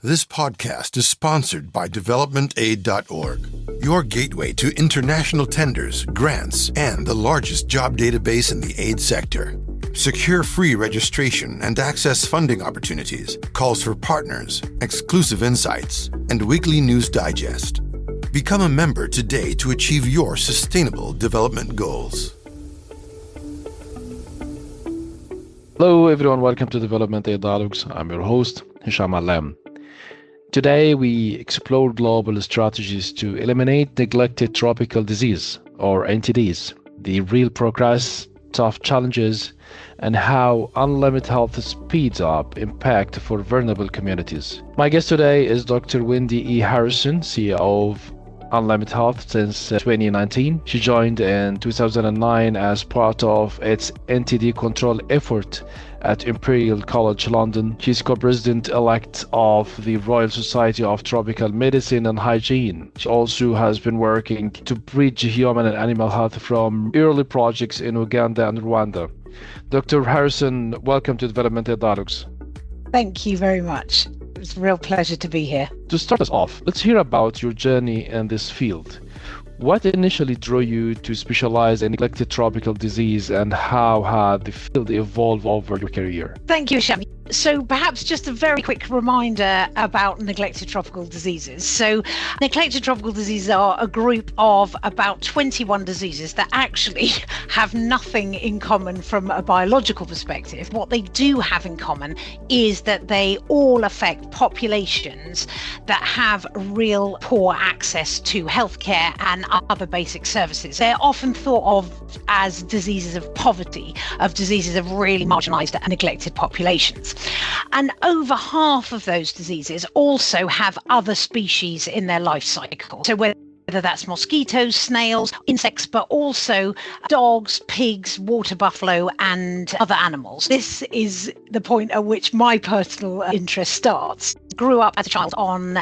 This podcast is sponsored by developmentaid.org, your gateway to international tenders, grants, and the largest job database in the aid sector. Secure free registration and access funding opportunities, calls for partners, exclusive insights, and weekly news digest. Become a member today to achieve your sustainable development goals. Hello everyone, welcome to Development Aid Dialogues. I'm your host, Hisham Alem. Today we explore global strategies to eliminate neglected tropical disease, or NTDs, the real progress, tough challenges, and how Unlimit Health speeds up impact for vulnerable communities. My guest today is Dr. Wendy E. Harrison, CEO of Unlimit Health since 2019. She joined in 2009 as part of its NTD control effort at Imperial College London. She's co-president-elect of the Royal Society of Tropical Medicine and Hygiene. She also has been working to bridge human and animal health from early projects in Uganda and Rwanda. Dr. Harrison, welcome to Development Aid Dialogues. Thank you very much. It's a real pleasure to be here. To start us off, let's hear about your journey in this field. What initially drew you to specialize in neglected tropical disease, and how had the field evolved over your career? Thank you, Shami. So perhaps just a very quick reminder about neglected tropical diseases. So neglected tropical diseases are a group of about 21 diseases that actually have nothing in common from a biological perspective. What they do have in common is that they all affect populations that have real poor access to healthcare and other basic services. They're often thought of as diseases of poverty, of diseases of really marginalized and neglected populations. And over half of those diseases also have other species in their life cycle. So whether that's mosquitoes, snails, insects, but also dogs, pigs, water buffalo, and other animals. This is the point at which my personal interest starts. Grew up as a child on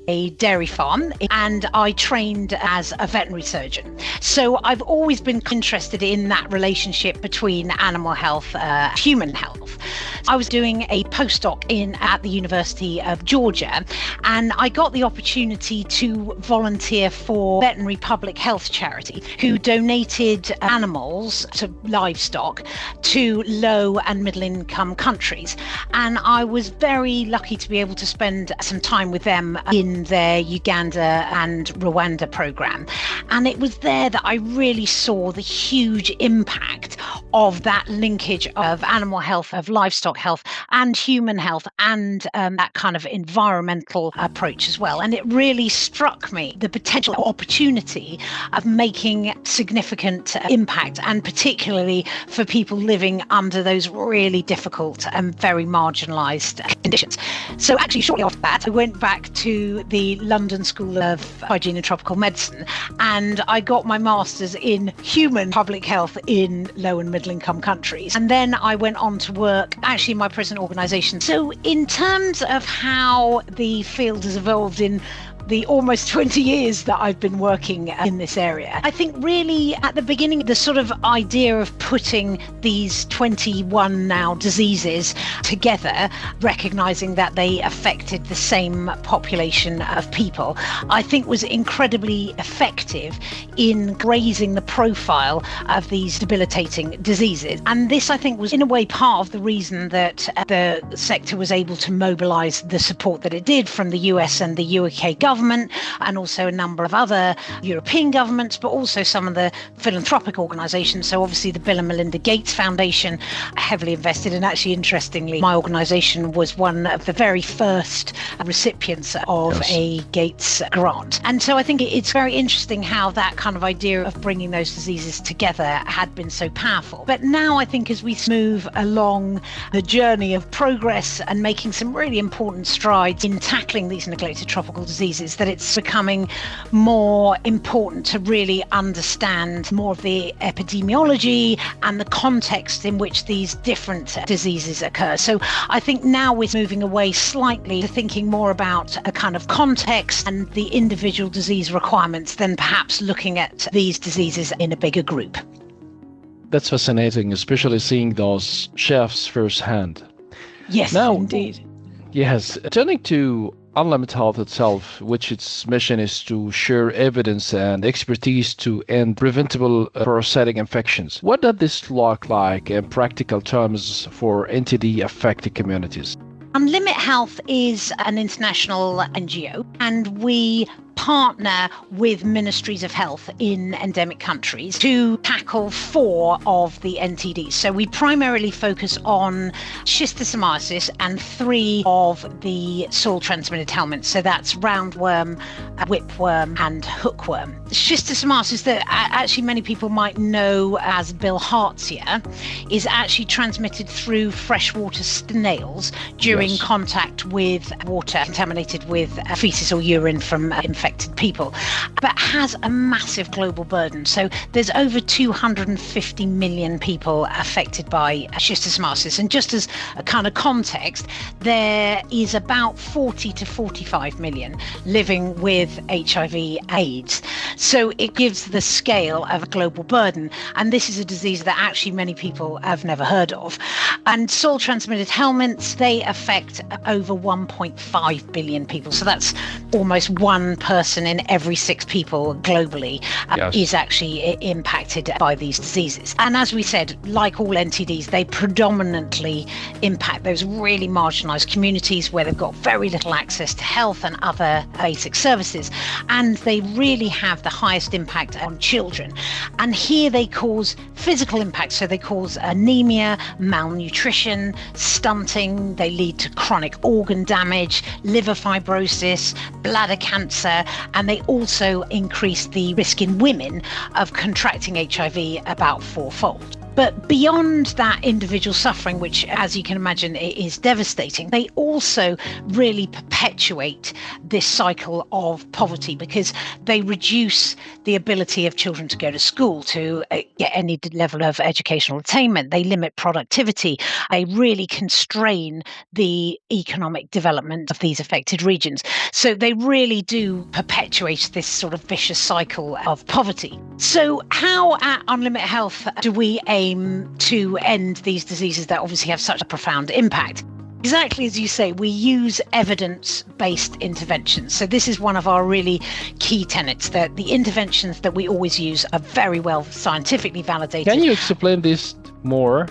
a dairy farm, and I trained as a veterinary surgeon. So I've always been interested in that relationship between animal health, human health. I was doing a postdoc at the University of Georgia, and I got the opportunity to volunteer for veterinary public health charity who donated animals to livestock to low and middle income countries. And I was very lucky to be able to spend some time with them in their Uganda and Rwanda program. And it was there that I really saw the huge impact of that linkage of animal health, of livestock health and human health, and that kind of environmental approach as well. And it really struck me the potential opportunity of making significant impact, and particularly for people living under those really difficult and very marginalized conditions. So actually shortly after that, I went back to the London School of Hygiene and Tropical Medicine, and I got my master's in human public health in low and middle income countries. And then I went on to work actually in my present organisation. So in terms of how the field has evolved in the almost 20 years that I've been working in this area, I think really at the beginning, the sort of idea of putting these 21 now diseases together, recognizing that they affected the same population of people, I think was incredibly effective in raising the profile of these debilitating diseases. And this, I think, was in a way part of the reason that the sector was able to mobilize the support that it did from the US and the UK government, and also a number of other European governments, but also some of the philanthropic organisations. So obviously the Bill and Melinda Gates Foundation heavily invested, and actually interestingly, my organisation was one of the very first recipients of a Gates grant. And so I think it's very interesting how that kind of idea of bringing those diseases together had been so powerful. But now I think as we move along the journey of progress and making some really important strides in tackling these neglected tropical diseases, that it's becoming more important to really understand more of the epidemiology and the context in which these different diseases occur. So I think now we're moving away slightly to thinking more about a kind of context and the individual disease requirements than perhaps looking at these diseases in a bigger group. That's fascinating, especially seeing those chefs firsthand. Yes, now, indeed. Yes, turning to Unlimit Health itself, which its mission is to share evidence and expertise to end preventable parasitic infections. What does this look like in practical terms for NTD-affected communities? Unlimit Health is an international NGO, and we partner with ministries of health in endemic countries to tackle 4 of the NTDs. So we primarily focus on schistosomiasis and 3 of the soil-transmitted helminths. So that's roundworm, whipworm, and hookworm. Schistosomiasis, that actually many people might know as bilharzia, is actually transmitted through freshwater snails during contact with water contaminated with feces or urine from infected people, but has a massive global burden. So there's over 250 million people affected by schistosomiasis. And just as a kind of context, there is about 40 to 45 million living with HIV/AIDS. So it gives the scale of a global burden. And this is a disease that actually many people have never heard of. And soil-transmitted helminths, they affect over 1.5 billion people. So that's almost one person in every 6 people globally is actually impacted by these diseases. And as we said, like all NTDs, they predominantly impact those really marginalized communities where they've got very little access to health and other basic services. And they really have the highest impact on children. And here they cause physical impact. So they cause anemia, malnutrition, stunting. They lead to chronic organ damage, liver fibrosis, bladder cancer, and they also increase the risk in women of contracting HIV about 4-fold. But beyond that individual suffering, which, as you can imagine, is devastating, they also really perpetuate this cycle of poverty because they reduce the ability of children to go to school, to get any level of educational attainment. They limit productivity. They really constrain the economic development of these affected regions. So they really do perpetuate this sort of vicious cycle of poverty. So how at Unlimit Health do we aim to end these diseases that obviously have such a profound impact? Exactly as you say, we use evidence-based interventions. So this is one of our really key tenets, that the interventions that we always use are very well scientifically validated. Can you explain this more,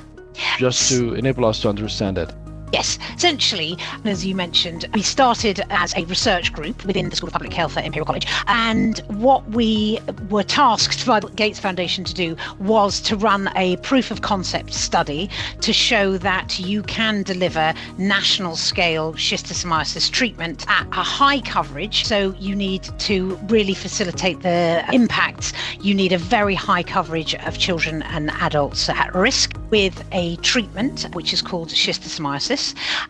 just to enable us to understand it? Yes, essentially, as you mentioned, we started as a research group within the School of Public Health at Imperial College. And what we were tasked by the Gates Foundation to do was to run a proof of concept study to show that you can deliver national scale schistosomiasis treatment at a high coverage. So you need to really facilitate the impacts. You need a very high coverage of children and adults at risk with a treatment which is called schistosomiasis.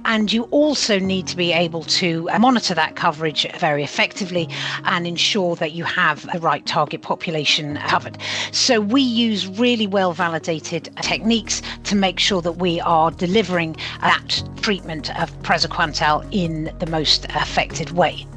And you also need to be able to monitor that coverage very effectively and ensure that you have the right target population covered. So we use really well validated techniques to make sure that we are delivering that treatment of praziquantel in the most effective way.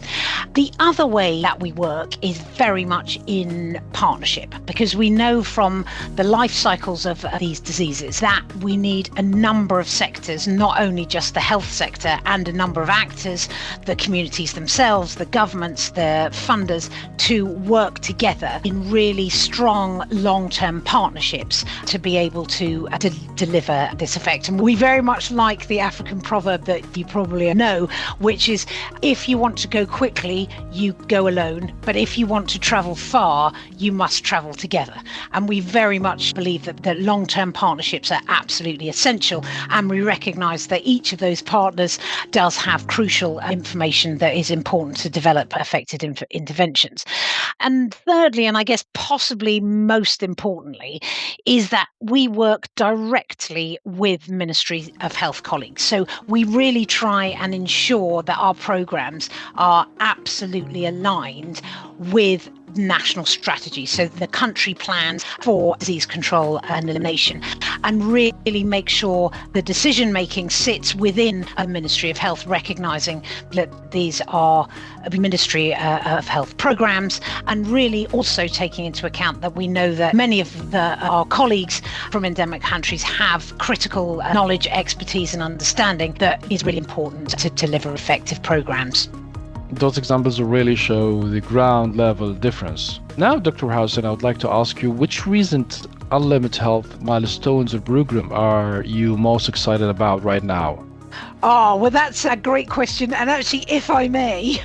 The other way that we work is very much in partnership, because we know from the life cycles of these diseases that we need a number of sectors, not only just the health sector, and a number of actors, the communities themselves, the governments, the funders, to work together in really strong long-term partnerships to be able to deliver this effect. And we very much like the African proverb that you probably know, which is, if you want to go quickly, you go alone, but if you want to travel far, you must travel together. And we very much believe that long-term partnerships are absolutely essential, and we recognise that each of those partners does have crucial information that is important to develop effective interventions. And thirdly, and I guess possibly most importantly, is that we work directly with Ministry of Health colleagues. So we really try and ensure that our programmes are absolutely aligned with national strategy, so the country plans for disease control and elimination, and really make sure the decision making sits within a Ministry of Health, recognising that these are Ministry of Health programmes, and really also taking into account that we know that many of our colleagues from endemic countries have critical knowledge, expertise and understanding that is really important to deliver effective programmes. Those examples really show the ground level difference. Now, Dr. Housen, I would like to ask you, which recent Unlimit Health milestones or program are you most excited about right now? Oh, well, that's a great question. And actually, if I may,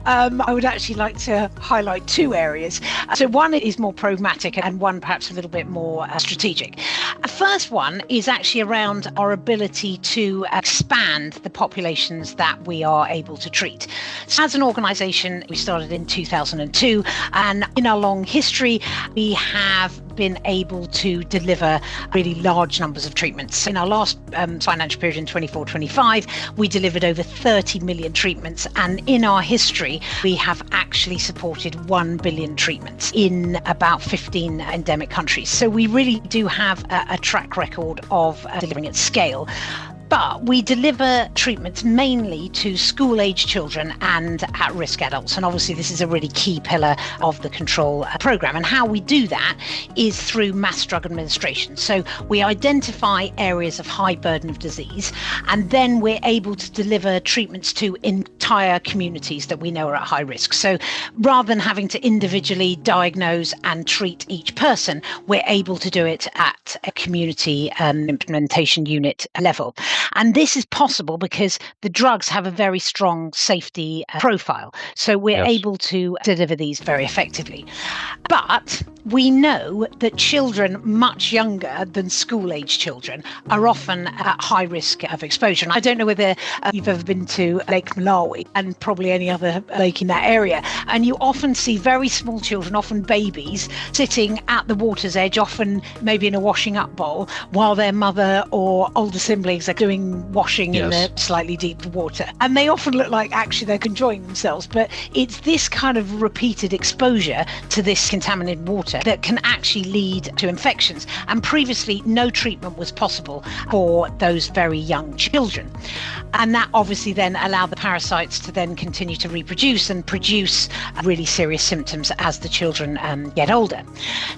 I would actually like to highlight two areas. So one is more pragmatic and one perhaps a little bit more strategic. The first one is actually around our ability to expand the populations that we are able to treat. So as an organisation, we started in 2002, and in our long history, we have been able to deliver really large numbers of treatments. In our last financial period in 24-25, we delivered over 30 million treatments, and in our history we have actually supported 1 billion treatments in about 15 endemic countries. So we really do have a track record of delivering at scale. But we deliver treatments mainly to school-age children and at-risk adults. And obviously this is a really key pillar of the control programme. And how we do that is through mass drug administration. So we identify areas of high burden of disease, and then we're able to deliver treatments to entire communities that we know are at high risk. So rather than having to individually diagnose and treat each person, we're able to do it at a community implementation unit level. And this is possible because the drugs have a very strong safety profile. So we're able to deliver these very effectively. But we know that children much younger than school-age children are often at high risk of exposure. And I don't know whether you've ever been to Lake Malawi and probably any other lake in that area. And you often see very small children, often babies, sitting at the water's edge, often maybe in a washing up bowl, while their mother or older siblings are doing washing in the slightly deeper water. And they often look like actually they're enjoying themselves. But it's this kind of repeated exposure to this contaminated water that can actually lead to infections. And previously, no treatment was possible for those very young children. And that obviously then allowed the parasites to then continue to reproduce and produce really serious symptoms as the children get older.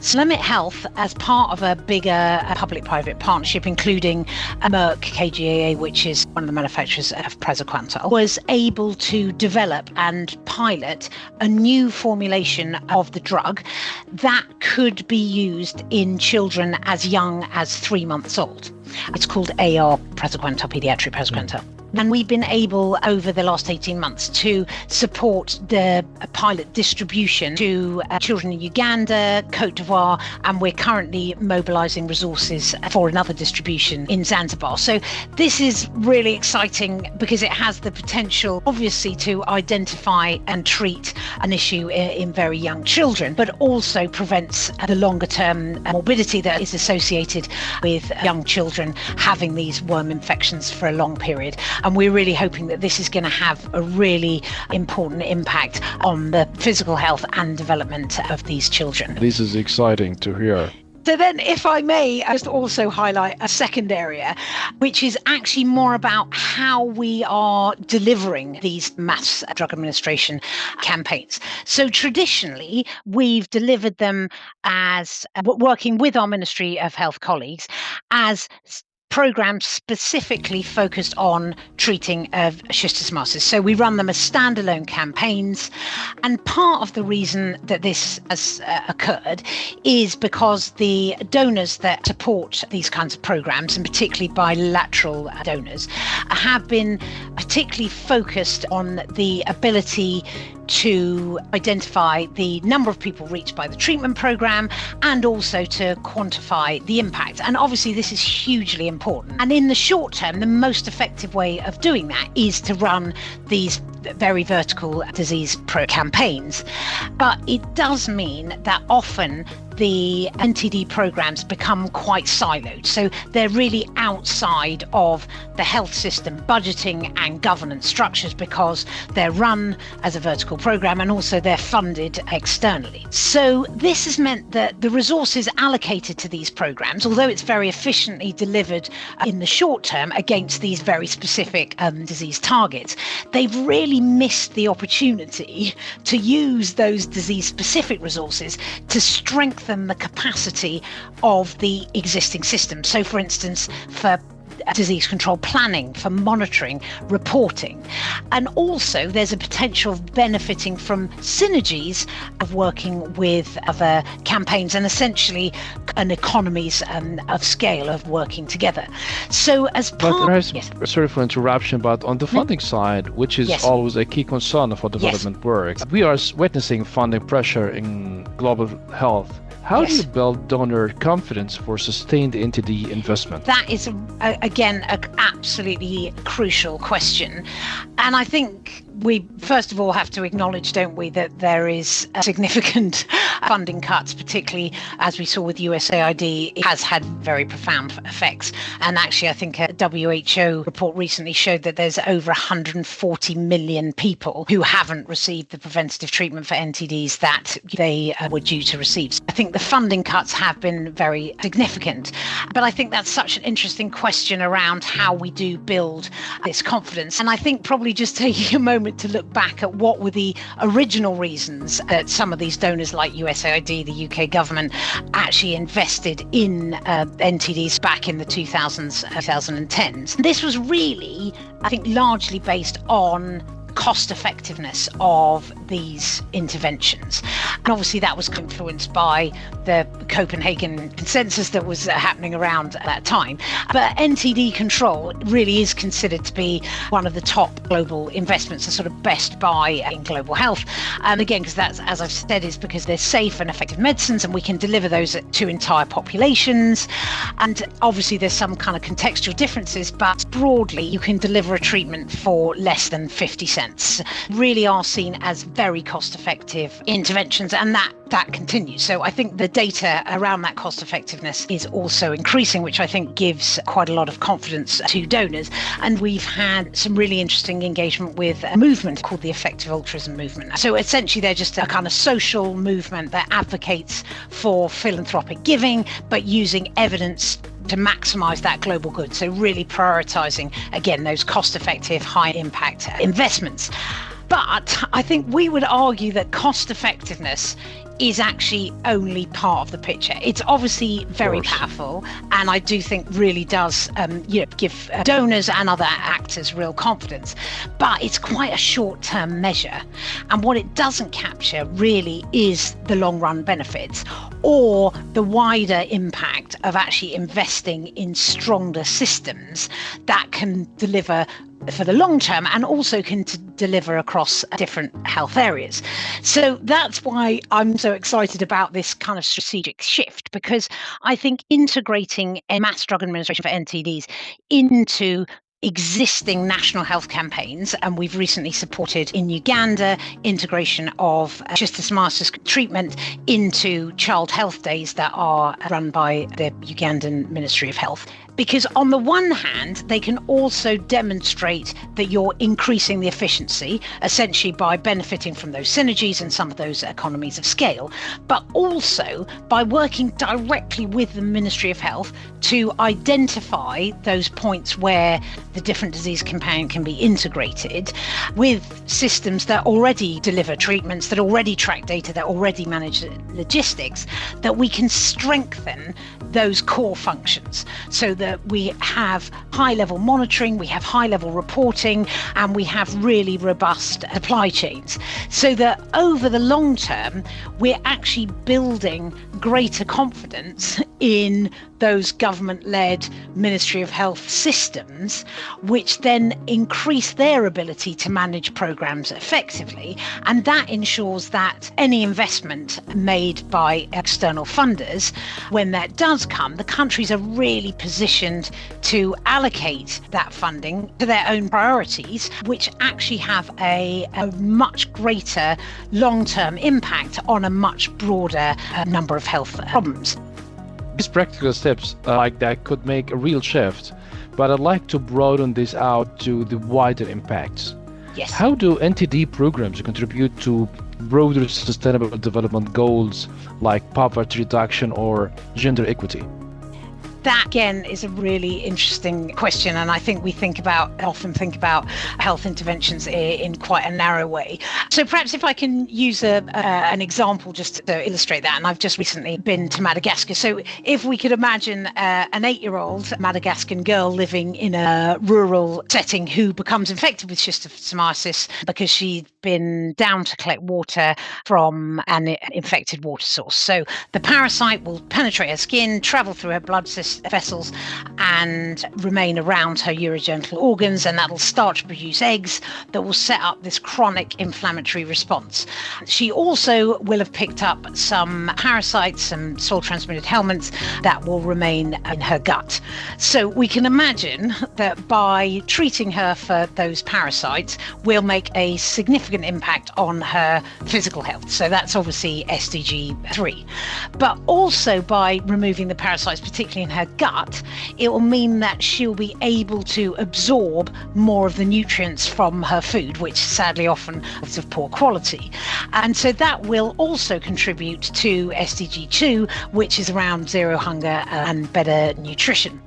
So Unlimit Health, as part of a bigger public-private partnership, including Merck KGaA, which is one of the manufacturers of praziquantel, was able to develop and pilot a new formulation of the drug that could be used in children as young as 3 months old. It's called AR praziquantel, pediatric praziquantel. And we've been able, over the last 18 months, to support the pilot distribution to children in Uganda, Cote d'Ivoire, and we're currently mobilising resources for another distribution in Zanzibar. So this is really exciting because it has the potential, obviously, to identify and treat an issue in very young children, but also prevents the longer-term morbidity that is associated with young children having these worm infections for a long period. And we're really hoping that this is going to have a really important impact on the physical health and development of these children. This is exciting to hear. So then, if I may, I just also highlight a second area, which is actually more about how we are delivering these mass drug administration campaigns. So traditionally, we've delivered them as working with our Ministry of Health colleagues as programs specifically focused on treating of schistosomiasis. So we run them as standalone campaigns. And part of the reason that this has occurred is because the donors that support these kinds of programs, and particularly bilateral donors, have been particularly focused on the ability to identify the number of people reached by the treatment program and also to quantify the impact. And obviously this is hugely important. And in the short term, the most effective way of doing that is to run these very vertical disease campaigns. But it does mean that often the NTD programs become quite siloed. So they're really outside of the health system budgeting and governance structures because they're run as a vertical program and also they're funded externally. So this has meant that the resources allocated to these programs, although it's very efficiently delivered in the short term against these very specific disease targets, they've really missed the opportunity to use those disease-specific resources to strengthen the capacity of the existing system. So, for instance, for disease control planning, for monitoring, reporting. And also there's a potential of benefiting from synergies of working with other campaigns and essentially an economies of scale of working together. So as part... Sorry for interruption, but on the funding side, which is always a key concern for development work, we are witnessing funding pressure in global health. How do you build donor confidence for sustained NTD investment? That is, again, an absolutely crucial question. And I think we first of all have to acknowledge, don't we, that there is significant funding cuts, particularly as we saw with USAID. It has had very profound effects. And actually, I think a WHO report recently showed that there's over 140 million people who haven't received the preventative treatment for NTDs that they were due to receive. I think the funding cuts have been very significant. But I think that's such an interesting question around how we do build this confidence. And I think probably just taking a moment to look back at what were the original reasons that some of these donors like USAID, the UK government, actually invested in NTDs back in the 2000s, 2010s. This was really, I think, largely based on cost effectiveness of these interventions. And obviously that was influenced by the Copenhagen consensus that was happening around that time. But NTD control really is considered to be one of the top global investments, the sort of best buy in global health. And again, because that's, as I've said, is because they're safe and effective medicines and we can deliver those to entire populations. And obviously there's some kind of contextual differences, but broadly you can deliver a treatment for less than 50 cents. Really are seen as very cost-effective interventions, and that continues. So I think the data around that cost effectiveness is also increasing, which I think gives quite a lot of confidence to donors. And we've had some really interesting engagement with a movement called the Effective Altruism Movement. So essentially they're just a kind of social movement that advocates for philanthropic giving, but using evidence to maximize that global good. So really prioritizing, again, those cost-effective, high-impact investments. But I think we would argue that cost effectiveness is actually only part of the picture. It's obviously very powerful, and I do think really does give donors and other actors real confidence. But it's quite a short-term measure, and what it doesn't capture really is the long-run benefits or the wider impact of actually investing in stronger systems that can deliver for the long term and also can deliver across different health areas. So that's why I'm so excited about this kind of strategic shift, because I think integrating a mass drug administration for NTDs into existing national health campaigns, and we've recently supported in Uganda integration of schistosomiasis treatment into child health days that are run by the Ugandan Ministry of Health. Because on the one hand, they can also demonstrate that you're increasing the efficiency, essentially by benefiting from those synergies and some of those economies of scale, but also by working directly with the Ministry of Health to identify those points where the different disease campaign can be integrated with systems that already deliver treatments, that already track data, that already manage logistics, that we can strengthen those core functions so that we have high-level monitoring, we have high-level reporting, and we have really robust supply chains. So that over the long term, we're actually building greater confidence in those government-led Ministry of Health systems, which then increase their ability to manage programs effectively. And that ensures that any investment made by external funders, when that does come, the countries are really positioned positioned to allocate that funding to their own priorities, which actually have a much greater long-term impact on a much broader number of health problems. These practical steps like that could make a real shift, but I'd like to broaden this out to the wider impacts. Yes. How do NTD programs contribute to broader sustainable development goals like poverty reduction or gender equity? That again is a really interesting question, and I think we often think about health interventions in quite a narrow way. So perhaps if I can use an example just to illustrate that, and I've just recently been to Madagascar. So if we could imagine an 8-year-old Madagascan girl living in a rural setting who becomes infected with schistosomiasis because she'd been down to collect water from an infected water source. So the parasite will penetrate her skin, travel through her blood vessels and remain around her urogenital organs, and that'll start to produce eggs that will set up this chronic inflammatory response. She also will have picked up some parasites, some soil-transmitted helminths that will remain in her gut. So we can imagine that by treating her for those parasites, we'll make a significant impact on her physical health. So that's obviously SDG 3. But also by removing the parasites, particularly in her gut, it will mean that she'll be able to absorb more of the nutrients from her food, which sadly often is of poor quality. And so that will also contribute to SDG 2, which is around zero hunger and better nutrition.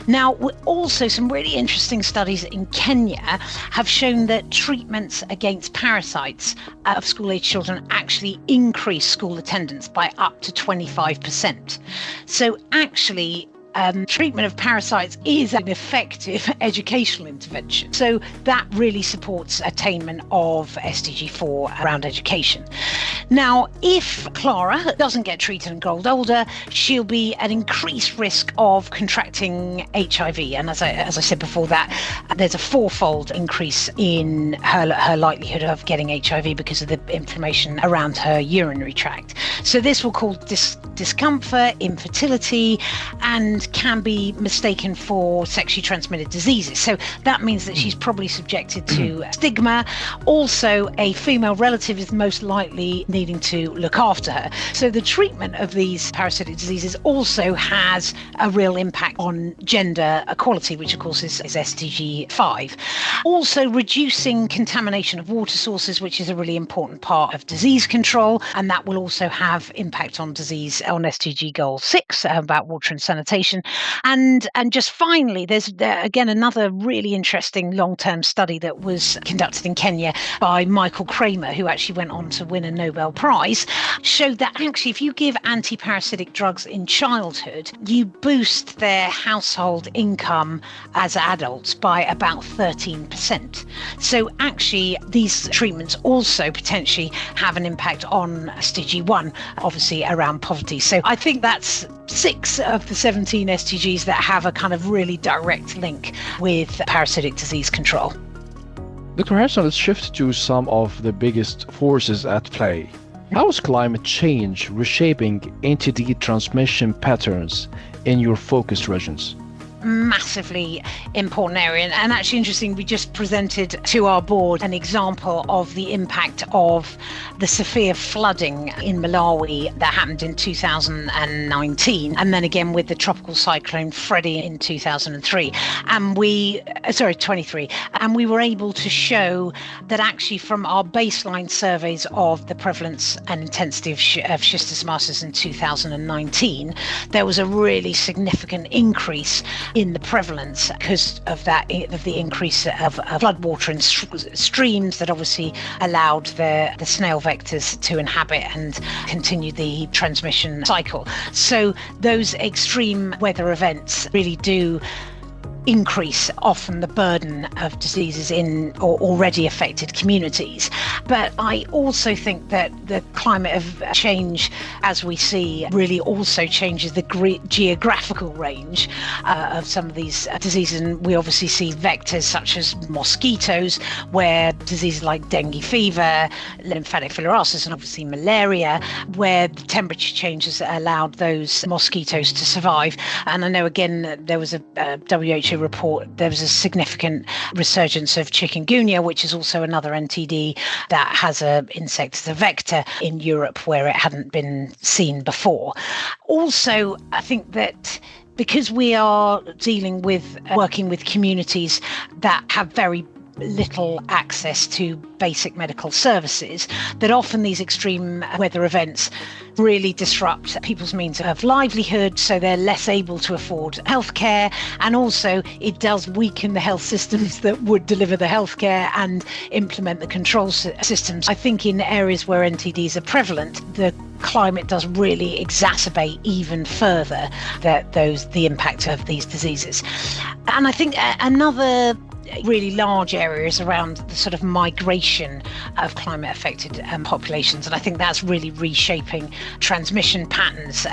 Now, also some really interesting studies in Kenya have shown that treatments against parasites of school-age children actually increase school attendance by up to 25%. So actually, treatment of parasites is an effective educational intervention. So that really supports attainment of SDG 4 around education. Now, if Clara doesn't get treated and grows older, she'll be at increased risk of contracting HIV. And as I said before, that there's a 4-fold increase in her likelihood of getting HIV because of the inflammation around her urinary tract. So this will cause discomfort, infertility, and can be mistaken for sexually transmitted diseases. So that means that she's probably subjected to stigma. Also, a female relative is most likely needing to look after her. So the treatment of these parasitic diseases also has a real impact on gender equality, which of course is SDG 5. Also reducing contamination of water sources, which is a really important part of disease control, and that will also have impact on SDG goal 6 about water and sanitation. And just finally, there's again another really interesting long-term study that was conducted in Kenya by Michael Kramer, who actually went on to win a Nobel Prize, showed that actually if you give anti-parasitic drugs in childhood, you boost their household income as adults by about 13%. So actually these treatments also potentially have an impact on SDG 1, obviously around poverty. So I think that's 6 of the 17 SDGs that have a kind of really direct link with parasitic disease control. Dr. Harrison, let's shift to some of the biggest forces at play. How is climate change reshaping NTD transmission patterns in your focused regions? Massively important area, and actually interesting, we just presented to our board an example of the impact of the severe flooding in Malawi that happened in 2019, and then again with the tropical cyclone Freddie in 2003 and 23, and we were able to show that actually from our baseline surveys of the prevalence and intensity of schistosomiasis in 2019, there was a really significant increase in the prevalence because of the increase of floodwater in streams that obviously allowed the snail vectors to inhabit and continue the transmission cycle. So those extreme weather events really do increase often the burden of diseases in or already affected communities. But I also think that the climate of change, as we see, really also changes the geographical range of some of these diseases. And we obviously see vectors such as mosquitoes, where diseases like dengue fever, lymphatic filariasis, and obviously malaria, where the temperature changes allowed those mosquitoes to survive. And I know, again, there was a WHO report, there was a significant resurgence of chikungunya, which is also another NTD that has an insect as a vector in Europe where it hadn't been seen before. Also, I think that because we are working with communities that have very little access to basic medical services, that often these extreme weather events really disrupt people's means of livelihood, so they're less able to afford healthcare, and also it does weaken the health systems that would deliver the healthcare and implement the control systems. I think in areas where NTDs are prevalent, the climate does really exacerbate even further the impact of these diseases. And I think another really large areas around the sort of migration of climate affected populations, and I think that's really reshaping transmission patterns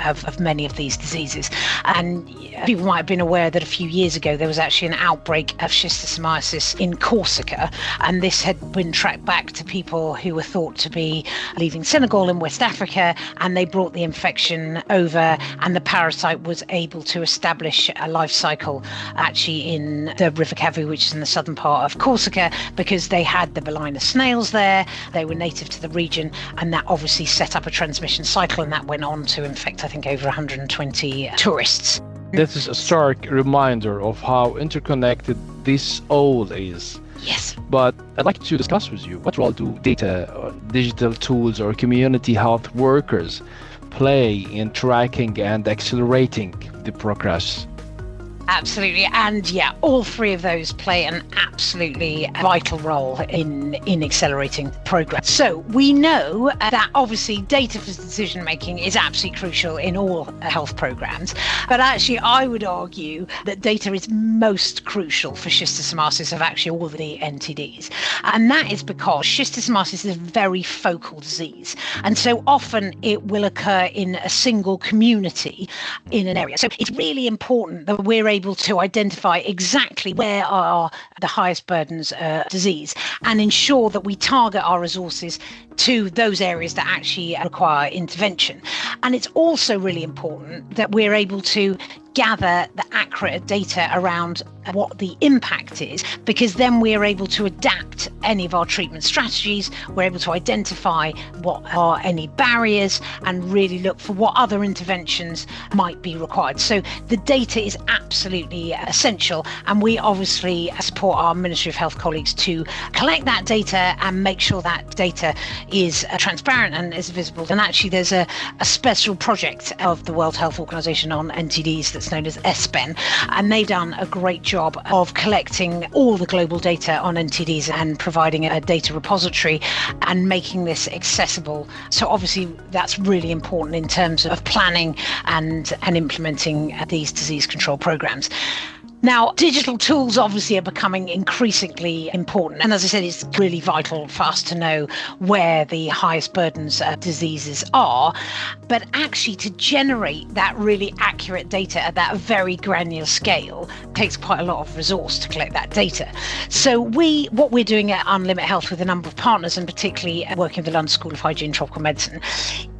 of many of these diseases. And people might have been aware that a few years ago there was actually an outbreak of schistosomiasis in Corsica, and this had been tracked back to people who were thought to be leaving Senegal in West Africa, and they brought the infection over, and the parasite was able to establish a life cycle actually in the River Cavern, which is in the southern part of Corsica, because they had the Balinus snails there, they were native to the region, and that obviously set up a transmission cycle, and that went on to infect, I think, over 120 tourists. This is a stark reminder of how interconnected this all is. Yes. But I'd like to discuss with you, what role do data, or digital tools, or community health workers play in tracking and accelerating the progress? Absolutely. And yeah, all three of those play an absolutely vital role in accelerating progress. So we know that obviously data for decision making is absolutely crucial in all health programs. But actually, I would argue that data is most crucial for schistosomiasis of actually all the NTDs. And that is because schistosomiasis is a very focal disease. And so often it will occur in a single community in an area. So it's really important that we're able to identify exactly where are the highest burdens of disease and ensure that we target our resources to those areas that actually require intervention. And it's also really important that we're able to gather the accurate data around what the impact is, because then we're able to adapt any of our treatment strategies. We're able to identify what are any barriers and really look for what other interventions might be required. So the data is absolutely essential, and we obviously support our Ministry of Health colleagues to collect that data and make sure that data is transparent and is visible. And actually there's a special project of the World Health Organization on NTDs that's known as SPEN, and they've done a great job of collecting all the global data on NTDs and providing a data repository and making this accessible. So obviously that's really important in terms of planning and implementing these disease control programs. Now, digital tools obviously are becoming increasingly important. And as I said, it's really vital for us to know where the highest burdens of diseases are. But actually to generate that really accurate data at that very granular scale takes quite a lot of resource to collect that data. So what we're doing at Unlimit Health with a number of partners, and particularly working with the London School of Hygiene and Tropical Medicine,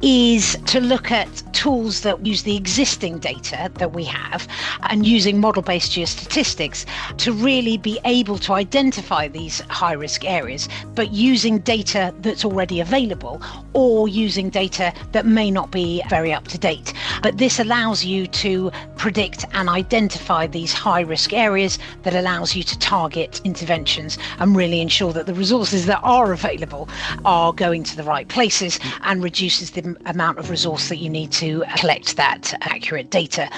is to look at tools that use the existing data that we have and using model-based geostatistics to really be able to identify these high-risk areas, but using data that's already available or using data that may not be very up to date. But this allows you to predict and identify these high-risk areas, that allows you to target interventions and really ensure that the resources that are available are going to the right places and reduces the amount of resource that you need to collect that accurate data.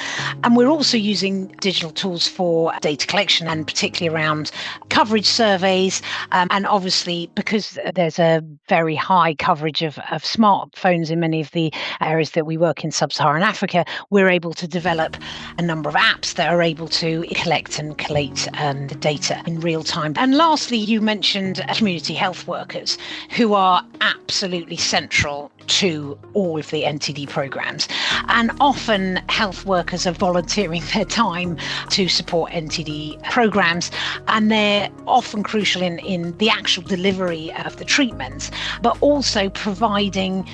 And we're also using digital tools for data collection, and particularly around coverage surveys. And obviously, because there's a very high coverage of smartphones in many of the areas that we work in sub-Saharan Africa, we're able to develop a number of apps that are able to collect and collate the data in real time. And lastly, you mentioned community health workers who are absolutely central to all of the NTD programs. And often health workers are volunteering their time to support NTD programs, and they're often crucial in the actual delivery of the treatments, but also providing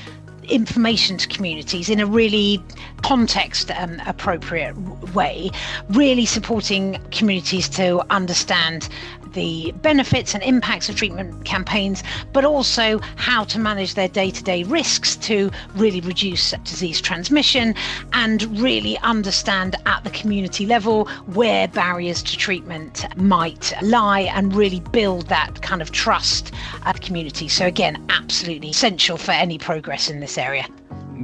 information to communities in a really context appropriate way, really supporting communities to understand the benefits and impacts of treatment campaigns, but also how to manage their day-to-day risks to really reduce disease transmission and really understand at the community level where barriers to treatment might lie and really build that kind of trust at the community. So again, absolutely essential for any progress in this area.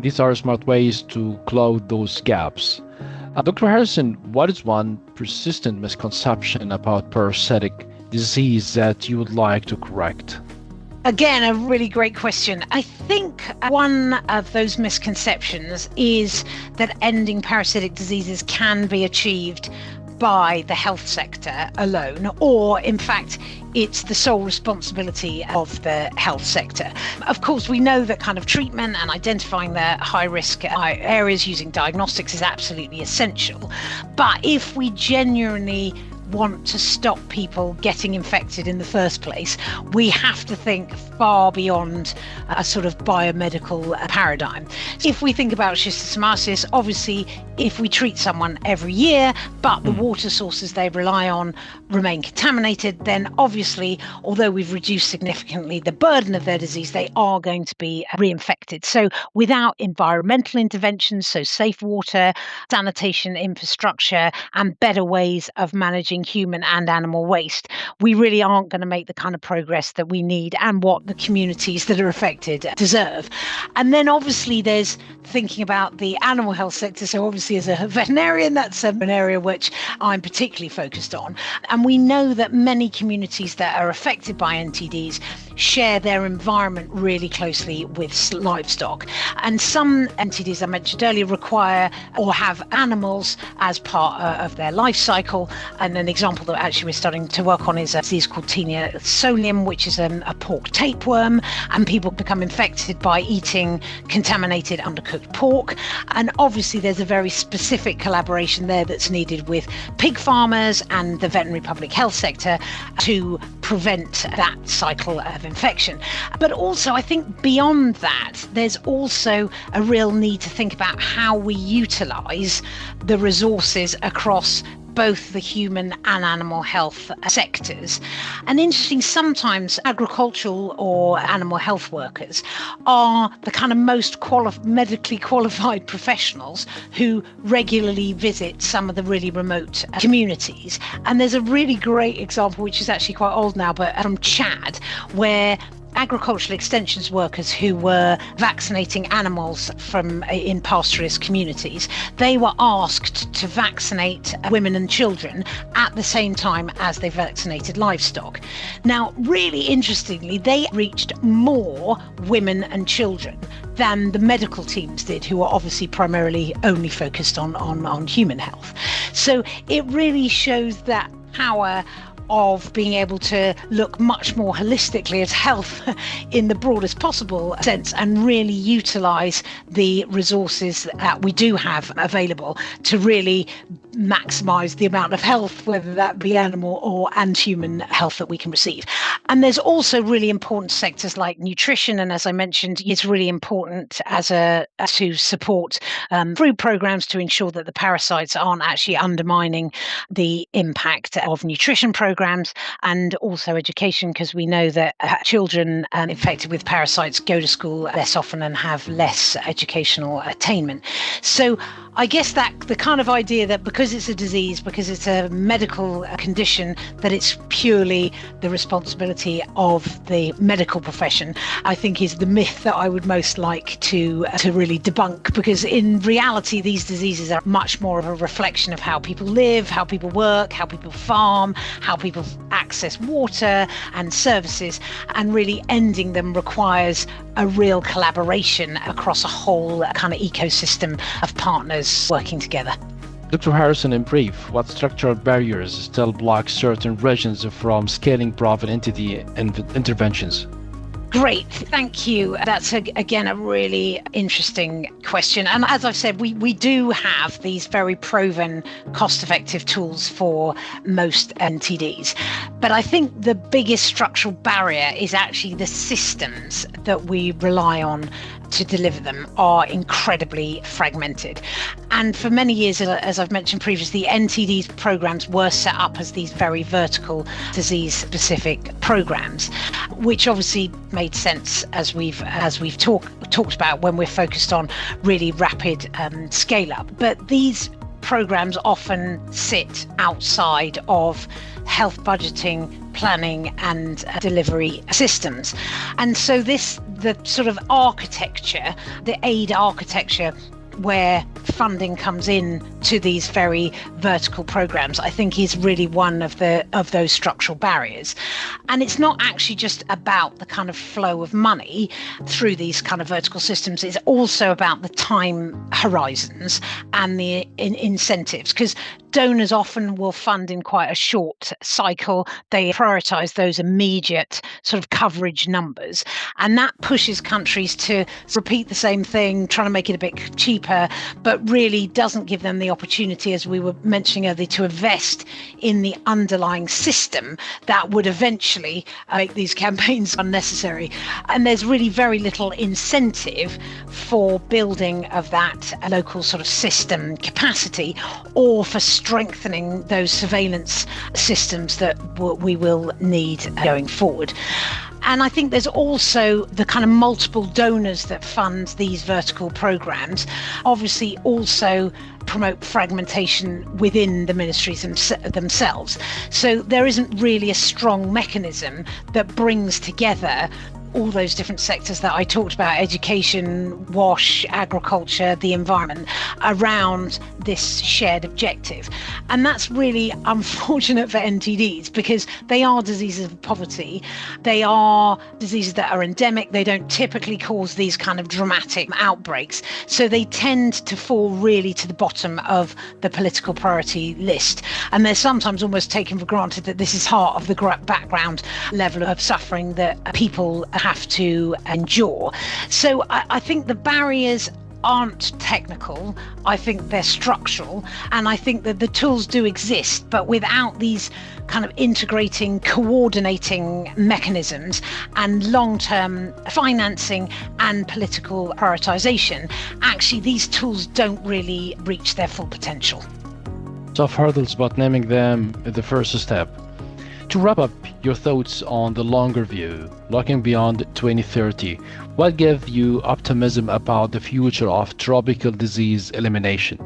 These are smart ways to close those gaps. Dr. Harrison, what is one persistent misconception about parasitic disease that you would like to correct? Again, a really great question. I think one of those misconceptions is that ending parasitic diseases can be achieved by the health sector alone, or in fact, it's the sole responsibility of the health sector. Of course, we know that kind of treatment and identifying the high-risk areas using diagnostics is absolutely essential. But if we genuinely want to stop people getting infected in the first place, we have to think far beyond a sort of biomedical paradigm. If we think about schistosomiasis, obviously, if we treat someone every year, but the water sources they rely on remain contaminated, then obviously, although we've reduced significantly the burden of their disease, they are going to be reinfected. So without environmental interventions, so safe water, sanitation infrastructure, and better ways of managing human and animal waste, we really aren't going to make the kind of progress that we need and what the communities that are affected deserve. And then obviously there's thinking about the animal health sector. So obviously as a veterinarian, that's an area which I'm particularly focused on. And we know that many communities that are affected by NTDs share their environment really closely with livestock. And some NTDs I mentioned earlier require or have animals as part of their life cycle. And an example that actually we're starting to work on is a disease called Taenia solium, which is a pork tapeworm, and people become infected by eating contaminated undercooked pork. And obviously there's a very specific collaboration there that's needed with pig farmers and the veterinary public health sector to prevent that cycle of infection. But also I think beyond that, there's also a real need to think about how we utilise the resources across both the human and animal health sectors. And interesting, sometimes agricultural or animal health workers are the kind of most medically qualified professionals who regularly visit some of the really remote communities. And there's a really great example, which is actually quite old now, but from Chad, where agricultural extensions workers who were vaccinating animals in pastoralist communities, they were asked to vaccinate women and children at the same time as they vaccinated livestock. Now, really interestingly, they reached more women and children than the medical teams did, who are obviously primarily only focused on human health. So it really shows that power of being able to look much more holistically at health in the broadest possible sense and really utilise the resources that we do have available to really maximise the amount of health, whether that be animal and human health that we can receive. And there's also really important sectors like nutrition, and as I mentioned, it's really important to support food programs to ensure that the parasites aren't actually undermining the impact of nutrition programs, and also education, because we know that children infected with parasites go to school less often and have less educational attainment. So I guess that the kind of idea that because because it's a disease, because it's a medical condition, that it's purely the responsibility of the medical profession, I think is the myth that I would most like to really debunk, because in reality these diseases are much more of a reflection of how people live, how people work, how people farm, how people access water and services, and really ending them requires a real collaboration across a whole kind of ecosystem of partners working together. Dr. Harrison, in brief, what structural barriers still block certain regions from scaling private entity interventions? Great, thank you. That's, again, a really interesting question. And as I've said, we do have these very proven, cost-effective tools for most NTDs. But I think the biggest structural barrier is actually the systems that we rely on to deliver them are incredibly fragmented. And for many years, as I've mentioned previously, NTDs programs were set up as these very vertical disease-specific programs, which obviously made sense as we've talked about when we're focused on really rapid scale up. But these programs often sit outside of health budgeting, planning and delivery systems. And so the sort of architecture, the aid architecture where funding comes in to these very vertical programs, I think is really one of those structural barriers. And it's not actually just about the kind of flow of money through these kind of vertical systems. It's also about the time horizons and the incentives, because donors often will fund in quite a short cycle. They prioritize those immediate sort of coverage numbers. And that pushes countries to repeat the same thing, trying to make it a bit cheaper, but really doesn't give them the opportunity, as we were mentioning earlier, to invest in the underlying system that would eventually make these campaigns unnecessary. And there's really very little incentive for building of that local sort of system capacity, or for strengthening those surveillance systems that we will need going forward. And I think there's also the kind of multiple donors that fund these vertical programs, obviously also promote fragmentation within the ministries themselves. So there isn't really a strong mechanism that brings together all those different sectors that I talked about, education, WASH, agriculture, the environment, around this shared objective. And that's really unfortunate for NTDs, because they are diseases of poverty. They are diseases that are endemic. They don't typically cause these kind of dramatic outbreaks. So they tend to fall really to the bottom of the political priority list. And they're sometimes almost taken for granted that this is part of the background level of suffering that people have to endure. So I think the barriers aren't technical. I think they're structural, and I think that the tools do exist, but without these kind of integrating, coordinating mechanisms and long-term financing and political prioritization, actually these tools don't really reach their full potential. Tough hurdles, but naming them is the first step. To wrap up, your thoughts on the longer view, looking beyond 2030, what gives you optimism about the future of tropical disease elimination?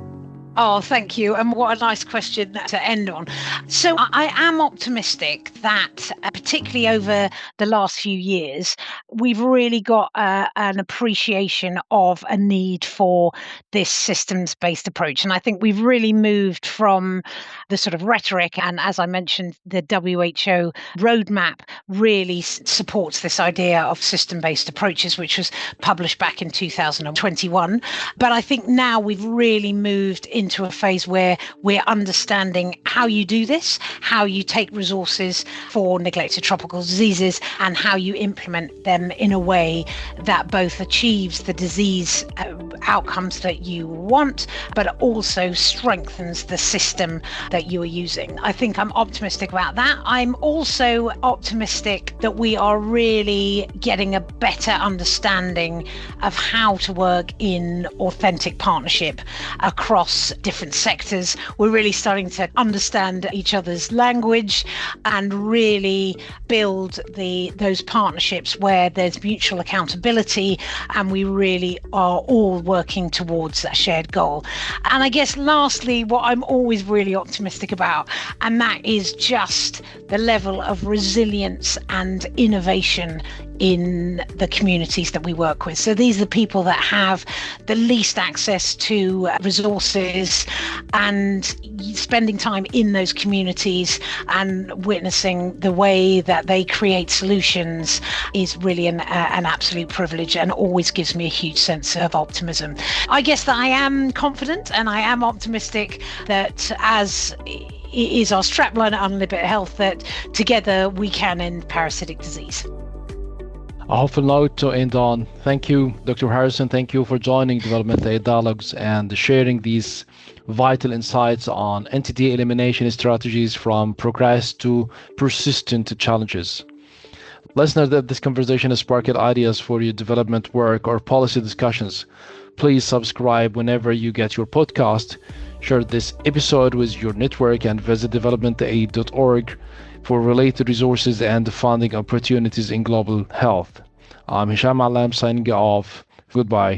Oh, thank you. And what a nice question to end on. So I am optimistic that particularly over the last few years, we've really got an appreciation of a need for this systems-based approach. And I think we've really moved from the sort of rhetoric, and as I mentioned, the WHO roadmap really supports this idea of system-based approaches, which was published back in 2021. But I think now we've really moved into a phase where we're understanding how you do this, how you take resources for neglected tropical diseases, and how you implement them in a way that both achieves the disease outcomes that you want, but also strengthens the system that you are using. I think I'm optimistic about that. I'm also optimistic that we are really getting a better understanding of how to work in authentic partnership across different sectors. We're really starting to understand each other's language and really build those partnerships where there's mutual accountability and we really are all working towards that shared goal. And I guess lastly, what I'm always really optimistic about, and that is just the level of resilience and innovation in the communities that we work with. So these are the people that have the least access to resources, and spending time in those communities and witnessing the way that they create solutions is really an absolute privilege, and always gives me a huge sense of optimism. I guess that I am confident and I am optimistic that, as is our strapline at Unlimit Health, that together we can end parasitic disease. A hopeful note to end on. Thank you, Dr. Harrison. Thank you for joining Development Aid Dialogues and sharing these vital insights on entity elimination strategies from progress to persistent challenges. Listeners, that this conversation has sparked ideas for your development work or policy discussions. Please subscribe whenever you get your podcast. Share this episode with your network and visit developmentaid.org for related resources and funding opportunities in global health. I'm Hisham Alam signing off. Goodbye.